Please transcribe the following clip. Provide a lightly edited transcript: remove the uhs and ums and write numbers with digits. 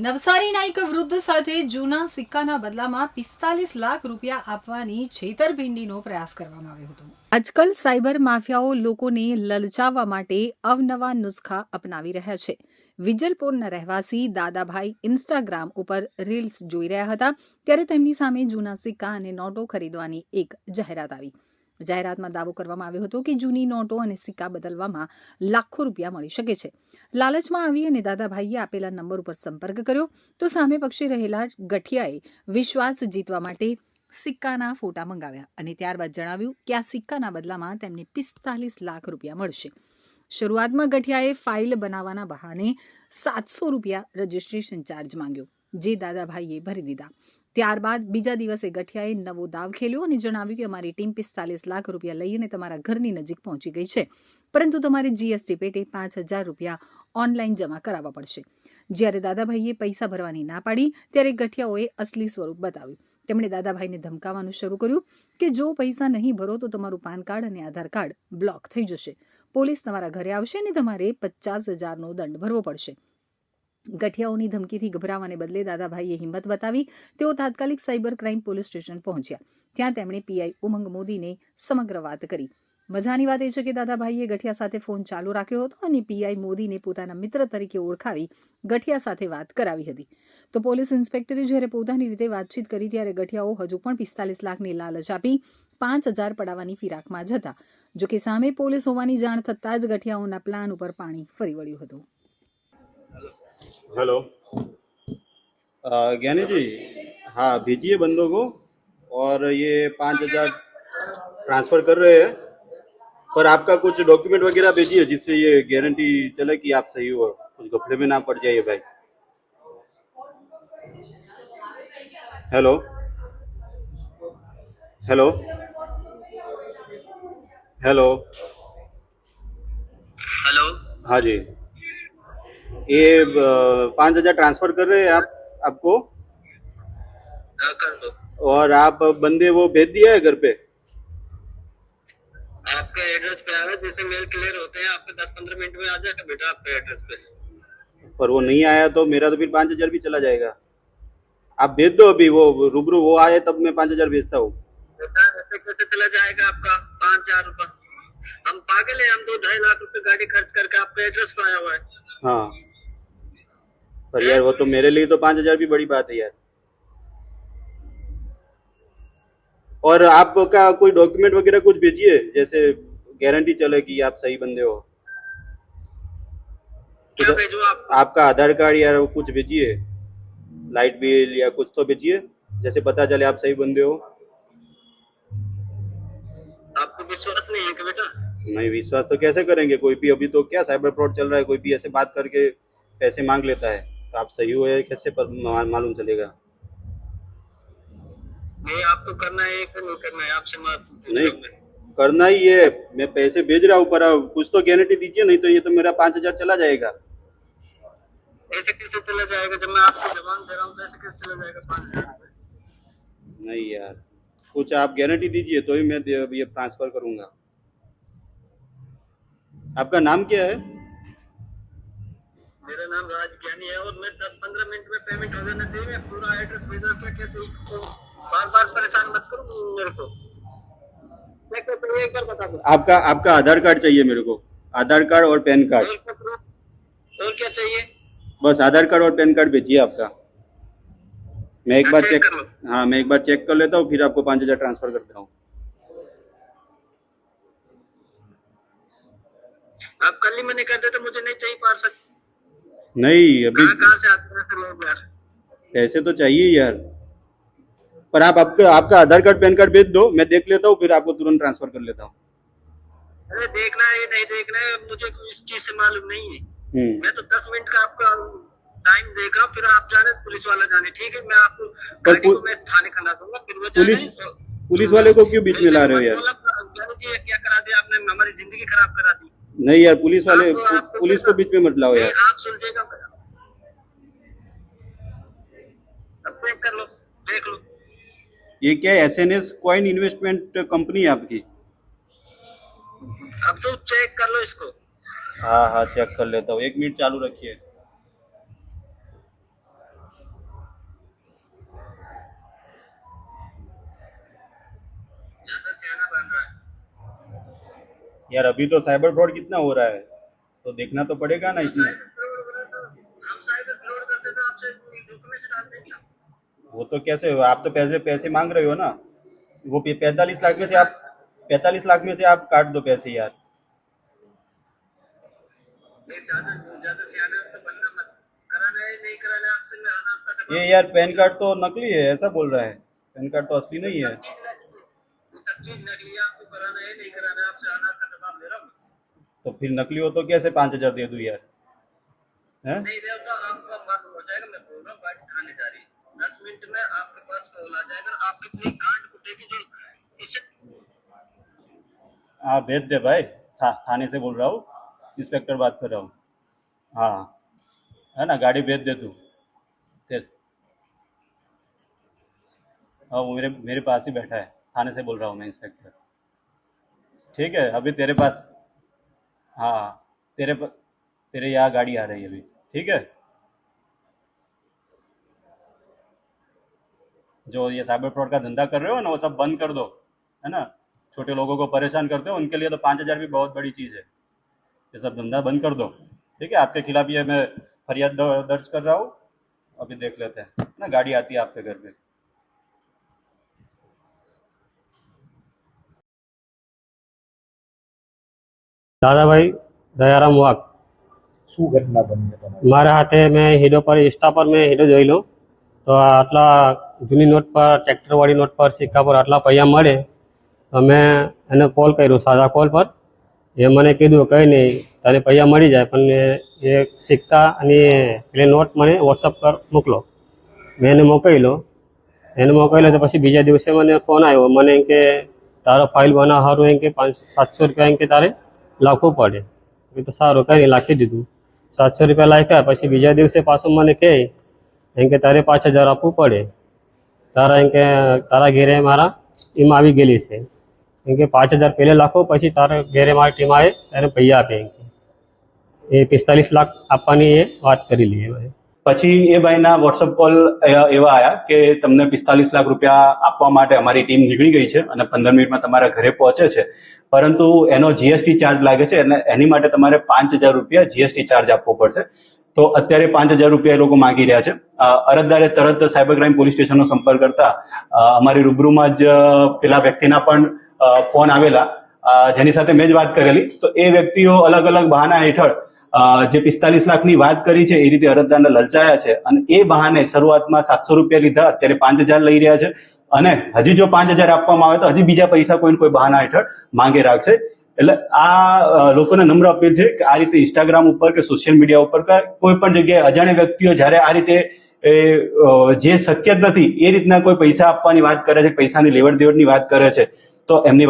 નવસારીના એક વૃદ્ધ સાથે જૂના સિક્કાના બદલામાં 45 લાખ રૂપિયા આપવાની છેતરપિંડીનો પ્રયાસ કરવામાં આવ્યો હતો. આજકાલ સાયબર માફિયાઓ લોકોને લલચાવવા માટે અવનવા નુસ્ખા અપનાવી રહ્યા છે. વિજલપોરના રહેવાસી દાદાભાઈ ઇન્સ્ટાગ્રામ ઉપર રીલ્સ જોઈ રહ્યા હતા ત્યારે તેમની સામે જૂના સિક્કા અને નોટો ખરીદવાની એક જાહેરાત આવી. જાહેરાતમાં દાવો કરવામાં આવ્યો હતો કે જૂની નોટો અને સિક્કા બદલવામાં લાખો રૂપિયા મળી શકે છે. લાલચમાં આવી અને દાદાભાઈએ આપેલા નંબર ઉપર સંપર્ક કર્યો તો સામે પક્ષે રહેલા ગઠિયાએ વિશ્વાસ જીતવા માટે સિક્કાના ફોટા મંગાવ્યા અને ત્યારબાદ જણાવ્યું કે આ સિક્કાના બદલામાં તેમને 45 લાખ રૂપિયા મળશે. શરૂઆતમાં ગઠિયાએ ફાઇલ બનાવવાના બહાને 700 રૂપિયા રજીસ્ટ્રેશન ચાર્જ માંગ્યો, જે દાદાભાઈએ ભરી દીધા. ત્યારબાદ બીજા દિવસે ગઠિયાએ નવો દાવ ખેલ્યો અને જણાવ્યું કે અમારી ટીમ 45 લાખ રૂપિયા લઈને તમારા ઘરની નજીક પહોંચી ગઈ છે, પરંતુ તમારે જીએસટી પેટે 5,000 રૂપિયા ઓનલાઈન જમા કરાવવા પડશે. જ્યારે દાદાભાઈએ પૈસા ભરવાની ના પાડી ત્યારે ગઠિયાઓએ અસલી સ્વરૂપ બતાવ્યું. તેમણે દાદાભાઈને ધમકાવવાનું શરૂ કર્યું કે જો પૈસા નહીં ભરો તો તમારું પાન કાર્ડ અને આધાર કાર્ડ બ્લોક થઈ જશે, પોલીસ તમારા ઘરે આવશે અને તમારે 50,000નો દંડ ભરવો પડશે. ગઠિયાઓની ધમકીથી ગભરાવાને બદલે દાદાભાઈએ હિંમત બતાવી તેઓ તાત્કાલિક સાયબર ક્રાઇમ પોલીસ સ્ટેશન પહોંચ્યા. ત્યાં તેમણે પીઆઈ ઉમંગ મોદીને સમગ્ર વાત કરી. મજાની વાત એ છે કે દાદાભાઈએ ગઠિયા સાથે ફોન ચાલુ રાખ્યો હતો અને પીઆઈ મોદીને પોતાના મિત્ર તરીકે ઓળખાવી ગઠિયા સાથે વાત કરાવી હતી. તો પોલીસ ઇન્સ્પેક્ટરે જ્યારે પોતાની રીતે વાતચીત કરી ત્યારે ગઠિયાઓ હજુ પણ 45 લાખની લાલચ આપી 5,000 પડાવવાની ફિરાકમાં જ હતા. જોકે સામે પોલીસ હોવાની જાણ થતાં જ ગઠિયાઓના પ્લાન ઉપર પાણી ફરી વળ્યું હતું. हेलो ज्ञानी जी, हाँ भेजिए बंदों को और ये 5,000 ट्रांसफ़र कर रहे हैं, पर आपका कुछ डॉक्यूमेंट वगैरह भेजिए जिससे ये गारंटी चले कि आप सही हो, कुछ घपले में ना पड़ जाइए भाई. हेलो हेलो हेलो हेलो, हाँ जी, ये 5,000 ट्रांसफर कर रहे हैं आपको, कर दो. और आप बंदे वो भेज दिया है घर पे. आपके एड्रेस पे आया, जैसे मेल क्लियर होते हैं आपके 10-15 मिनट में आ जाएगा बेटा आपके एड्रेस पे. पर वो नहीं आया तो मेरा तो फिर 5,000 भी चला जाएगा. आप भेज दो अभी, वो रूबरू वो आए तब मैं 5,000 भेजता हूँ. बेटा ऐसे कैसे चला जाएगा आपका 5,000 रुपया? हम पागल है, हम 2-2.5 लाख रुपए गाड़ी खर्च करके आपके एड्रेस पे आया हुआ है. हाँ, पर यार वो तो मेरे लिए तो 5,000 भी बड़ी बात है यार. और आपका कोई डॉक्यूमेंट वगैरह कुछ भेजिए जैसे गारंटी चले कि आप सही बंदे हो. क्या भेजो आप? आपका आधार कार्ड या वो कुछ भेजिए, लाइट बिल या कुछ तो भेजिए जैसे पता चले आप सही बंदे हो. आपको विश्वास नहीं है कि बेटा? नहीं, विश्वास तो कैसे करेंगे, कोई भी अभी तो क्या साइबर फ्रॉड चल रहा है, कोई भी ऐसे बात करके पैसे मांग लेता है, तो आप सही हो या कैसे मालूम चलेगा. नहीं, आपको करना है कि नहीं करना है आपसे नहीं करना ही है, मैं पैसे भेज रहा हूँ पर अब कुछ तो गारंटी दीजिए, नहीं तो ये तो मेरा 5,000 चला जाएगा. ऐसे कैसे चला जाएगा? जब मैं आपको जवान दे रहा हूँ तो ऐसे कैसे चला जाएगा 5,000? नहीं यार, कुछ आप गारंटी दीजिए तो ही मैं ये ट्रांसफर करूंगा. आपका नाम क्या है? मेरा नाम राज ज्ञानी है और मैं 10-15 मिनट में पेमेंट हो जाना चाहिए. मैं पूरा एड्रेस भेजा, क्या क्या चाहिए? बार-बार परेशान मत करो मेरे को. मैं क्या चाहिए एक बार बता दो. आपका आधार कार्ड चाहिए मेरे को, आधार कार्ड और पैन कार्ड. और क्या चाहिए? बस आधार कार्ड और पैन कार्ड भेजिए आपका. मैं एक बार चेक कर लो. हाँ, मैं एक बार चेक कर लेता हूँ, फिर आपको 5,000 ट्रांसफर करता हूँ. आप कल ही मैंने कर देते, मुझे नहीं चाहिए पार्सल. नहीं अभी कहाँ से आते हैं फिर लोग यार? पैसे तो चाहिए यार, पर आप आपका आधार कार्ड पैन कार्ड भेज दो, मैं देख लेता हूँ, फिर आपको तुरंत ट्रांसफर कर लेता हूँ. अरे देखना है नहीं देखना है मुझे इस चीज से मालूम नहीं है. मैं तो 10 मिनट का आपका टाइम देख रहा हूँ, फिर आप जाने पुलिस वाला जाने. ठीक है, मैं आपको गाड़ी को मैं थाने खड़ा दूंगा, फिर वो जाने. पुलिस वाले को क्यों बीच में ला रहे हो यार? ज्ञानी जी क्या करा दिया आपने, हमारी जिंदगी खराब करा दी. नहीं यार, पुलिस को बीच में मत लाओ यार. आप सुलझेगा, अब चेक कर लो, देख लो. ये क्या है? SNS कॉइन इन्वेस्टमेंट कंपनी है आपकी? अब तो चेक कर लो इसको. हाँ हाँ, चेक कर लेता हूँ, 1 मिनट चालू रखिए. यार अभी तो साइबर फ्रॉड कितना हो रहा है, तो देखना तो पड़ेगा ना इतना। हम साइबर फ्रॉड करते तो आपसे डॉक्यूमेंट डाल देंगे। वो तो कैसे, आप तो पैसे पैसे मांग रहे हो ना, वो 45 लाख में से आप 45 लाख में से आप काट दो पैसे यार। नहीं ज्यादा सियाना तो बनना मत, कराना है नहीं कराना है आपसे, मैं आना आपका जवाब। ये यार पैन कार्ड तो नकली है ऐसा बोल रहा है, पैन कार्ड तो असली नहीं है। सब चीज नकली है, आपको कराना है नहीं कराना है आपसे आना आपका जवाब दे रहा हूँ। तो फिर नकली हो तो कैसे 5,000 दे दूं यार, हैं? नहीं दे तो आपका मालूम हो जाएगा, मैं बोल रहा हूँ गाड़ी थाने जा रही है, 10 मिनट में आपके पास कॉल आ जाएगा, आपकी पूरी कार्ड कुटेगी जो इसे। हाँ भेज दे भाई, थाने से बोल रहा हूँ, इंस्पेक्टर बात कर रहा हूँ। हाँ है ना, गाड़ी भेज दे तू। हाँ वो मेरे मेरे पास ही बैठा है, थाने से बोल रहा हूँ मैं, इंस्पेक्टर। ठीक है अभी तेरे पास, हाँ तेरे यहाँ गाड़ी आ रही है अभी, ठीक है। जो ये साइबर फ्रॉड का धंधा कर रहे हो ना वो सब बंद कर दो, है ना। छोटे लोगों को परेशान करते हो, उनके लिए तो 5,000 भी बहुत बड़ी चीज़ है। ये सब धंधा बंद कर दो, ठीक है। आपके खिलाफ ये मैं फरियाद दर्ज कर रहा हूँ, अभी देख लेते हैं ना, गाड़ी आती है आपके घर पे। દાદાભાઈ દયારામ વાઘ. શું ઘટના બની છે તમારી? મારા હાથે મેં હીરો પર ઇન્સ્ટા પર મેં હીરો જોઈ લો તો આટલા જૂની નોટ પર, ટ્રેક્ટરવાળી નોટ પર, સિક્કા પર આટલા પૈસા મળે તો મેં એને કોલ કર્યો સાદા કોલ પર. એ મને કીધું કંઈ નહીં તને પૈસા મળી જાય, પણ એ સિક્કા અને પેલી નોટ મને વોટ્સઅપ પર મોકલો. મેં એને મોકલ્યો તો પછી બીજા દિવસે મને ફોન આવ્યો, મને એમ કે તારો ફાઇલ બનાવવા સારું એમ કે 700 રૂપિયા એમ કે તારે લાખવું પડે. એ તો સારું કંઈ નહીં, લાખી દીધું. 700 રૂપિયા લાખ્યા. પછી બીજા દિવસે પાછું મને કહે એમ કે તારે 5,000 આપવું પડે, તારા એમ કે તારા ઘેરે મારા ટીમ આવી ગયેલી છે એમ કે 5,000 પહેલે લાખો, પછી તારા ઘેરે મારી ટીમ આવે ત્યારે પૈસા આપે એમ કે. એ 45 લાખ આપવાની એ વાત કરી લઈએ. પછી એ ભાઈના વોટ્સઅપ કોલ એવા આવ્યા કે તમને 45 લાખ રૂપિયા આપવા માટે અમારી ટીમ નીકળી ગઈ છે અને 15 મિનિટમાં તમારા ઘરે પહોંચે છે, પરંતુ એનો જીએસટી ચાર્જ લાગે છે અને એની માટે તમારે 5,000 રૂપિયા જીએસટી ચાર્જ આપવો પડશે. તો અત્યારે 5,000 રૂપિયા એ લોકો માંગી રહ્યા છે. અરજદારે તરત સાયબર ક્રાઇમ પોલીસ સ્ટેશનનો સંપર્ક કરતા અમારી રૂબરૂમાં જ પેલા વ્યક્તિના પણ ફોન આવેલા, જેની સાથે મેં જ વાત કરેલી. તો એ વ્યક્તિઓ અલગ અલગ બહાના હેઠળ જે 45 લાખની વાત કરી છે એ રીતે અરજદારને લલચાયા છે અને એ બહાને શરૂઆતમાં 700 રૂપિયા લીધા, અત્યારે 5,000 લઈ રહ્યા છે અને હજી જો 5,000 આપવામાં આવે તો હજી બીજા પૈસા કોઈ બહાના હેઠળ માંગે રાખશે. એટલે આ લોકોને નમ્ર અપીલ છે કે આ રીતે ઇન્સ્ટાગ્રામ ઉપર કે સોશિયલ મીડિયા ઉપર કે કોઈ પણ જગ્યાએ અજાણ્યા વ્યક્તિઓ જ્યારે આ રીતે જે શક્ય જ નથી એ રીતના કોઈ પૈસા આપવાની વાત કરે છે, પૈસાની લેવડ દેવડની વાત કરે છે, તો એમની